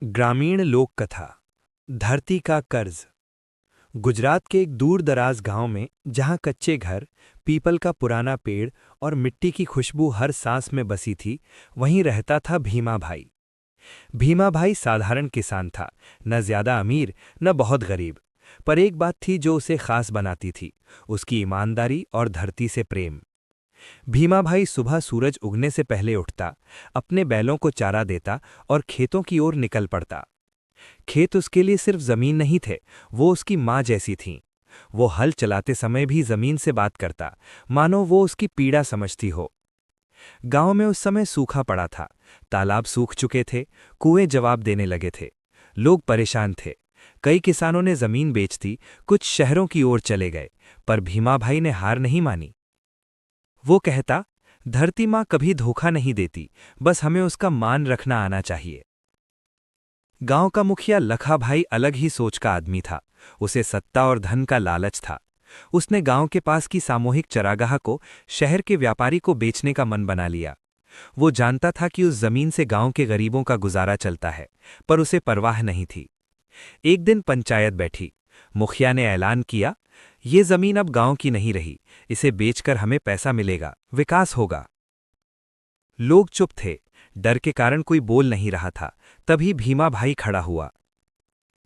ग्रामीण लोक कथा। धरती का कर्ज। गुजरात के एक दूर दराज गांव में, जहां कच्चे घर, पीपल का पुराना पेड़ और मिट्टी की खुशबू हर सांस में बसी थी, वहीं रहता था भीमा भाई। भीमा भाई साधारण किसान था, न ज्यादा अमीर न बहुत गरीब। पर एक बात थी जो उसे खास बनाती थी, उसकी ईमानदारी और धरती से प्रेम। भीमा भाई सुबह सूरज उगने से पहले उठता, अपने बैलों को चारा देता और खेतों की ओर निकल पड़ता। खेत उसके लिए सिर्फ जमीन नहीं थे, वो उसकी माँ जैसी थीं। वो हल चलाते समय भी जमीन से बात करता, मानो वो उसकी पीड़ा समझती हो। गांव में उस समय सूखा पड़ा था, तालाब सूख चुके थे, कुएं जवाब देने लगे थे। लोग परेशान थे। कई किसानों ने जमीन बेच दी, कुछ शहरों की ओर चले गए, पर भीमा भाई ने हार नहीं मानी। वो कहता, धरती माँ कभी धोखा नहीं देती, बस हमें उसका मान रखना आना चाहिए। गांव का मुखिया लखा भाई अलग ही सोच का आदमी था। उसे सत्ता और धन का लालच था। उसने गांव के पास की सामूहिक चरागाह को शहर के व्यापारी को बेचने का मन बना लिया। वो जानता था कि उस जमीन से गांव के गरीबों का गुजारा चलता है, पर उसे परवाह नहीं थी। एक दिन पंचायत बैठी। मुखिया ने ऐलान किया, ये जमीन अब गांव की नहीं रही, इसे बेचकर हमें पैसा मिलेगा, विकास होगा। लोग चुप थे, डर के कारण कोई बोल नहीं रहा था। तभी भीमा भाई खड़ा हुआ।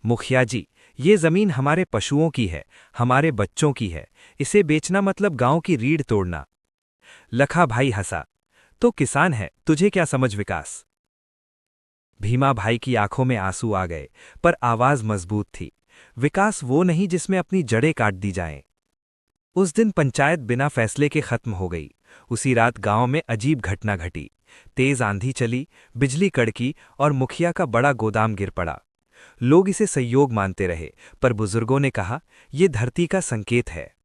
मुखिया जी, ये जमीन हमारे पशुओं की है, हमारे बच्चों की है, इसे बेचना मतलब गांव की रीढ़ तोड़ना। लखा भाई हंसा, तो किसान है, तुझे क्या समझ विकास। भीमा भाई की आंखों में आंसू आ गए, पर आवाज मजबूत थी। विकास वो नहीं जिसमें अपनी जड़ें काट दी जाएं। उस दिन पंचायत बिना फैसले के खत्म हो गई। उसी रात गांव में अजीब घटना घटी। तेज आंधी चली, बिजली कड़की और मुखिया का बड़ा गोदाम गिर पड़ा। लोग इसे संयोग मानते रहे, पर बुजुर्गों ने कहा, यह धरती का संकेत है।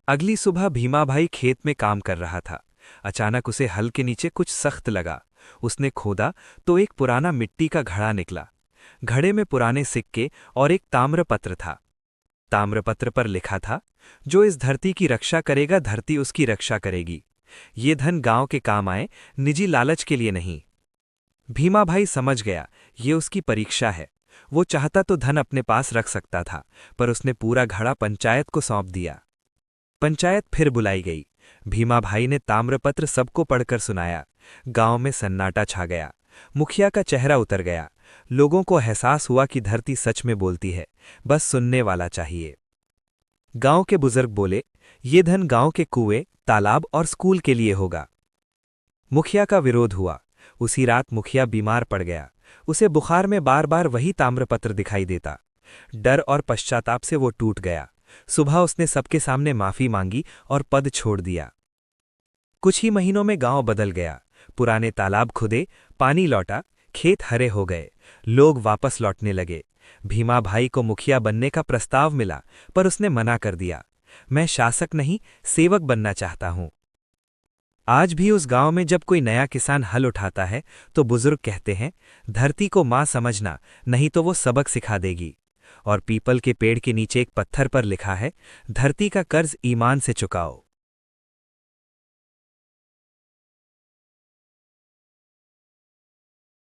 अगली सुबह भीमा भाई खेत में काम कर रहा था। अचानक उसे हल के नीचे कुछ सख्त लगा। उसने खोदा तो एक पुराना मिट्टी का घड़ा निकला। घड़े में पुराने सिक्के और एक ताम्रपत्र था। ताम्रपत्र पर लिखा था, जो इस धरती की रक्षा करेगा, धरती उसकी रक्षा करेगी। ये धन गांव के काम आए, निजी लालच के लिए नहीं। भीमा भाई समझ गया, ये उसकी परीक्षा है। वो चाहता तो धन अपने पास रख सकता था, पर उसने पूरा घड़ा पंचायत को सौंप दिया। पंचायत फिर बुलाई गई। भीमा भाई ने ताम्रपत्र सबको पढ़कर सुनाया। गांव में सन्नाटा छा गया। मुखिया का चेहरा उतर गया। लोगों को एहसास हुआ कि धरती सच में बोलती है, बस सुनने वाला चाहिए। गांव के बुजुर्ग बोले, ये धन गांव के कुएं, तालाब और स्कूल के लिए होगा। मुखिया का विरोध हुआ। उसी रात मुखिया बीमार पड़ गया। उसे बुखार में बार बार वही ताम्रपत्र दिखाई देता। डर और पश्चाताप से वो टूट गया। सुबह उसने सबके सामने माफी मांगी और पद छोड़ दिया। कुछ ही महीनों में गांव बदल गया। पुराने तालाब खुदे, पानी लौटा, खेत हरे हो गए। लोग वापस लौटने लगे। भीमा भाई को मुखिया बनने का प्रस्ताव मिला, पर उसने मना कर दिया। मैं शासक नहीं, सेवक बनना चाहता हूं। आज भी उस गांव में जब कोई नया किसान हल उठाता है, तो बुजुर्ग कहते हैं, धरती को मां समझना, नहीं तो वो सबक सिखा देगी। और पीपल के पेड़ के नीचे एक पत्थर पर लिखा है, धरती का कर्ज ईमान से चुकाओ।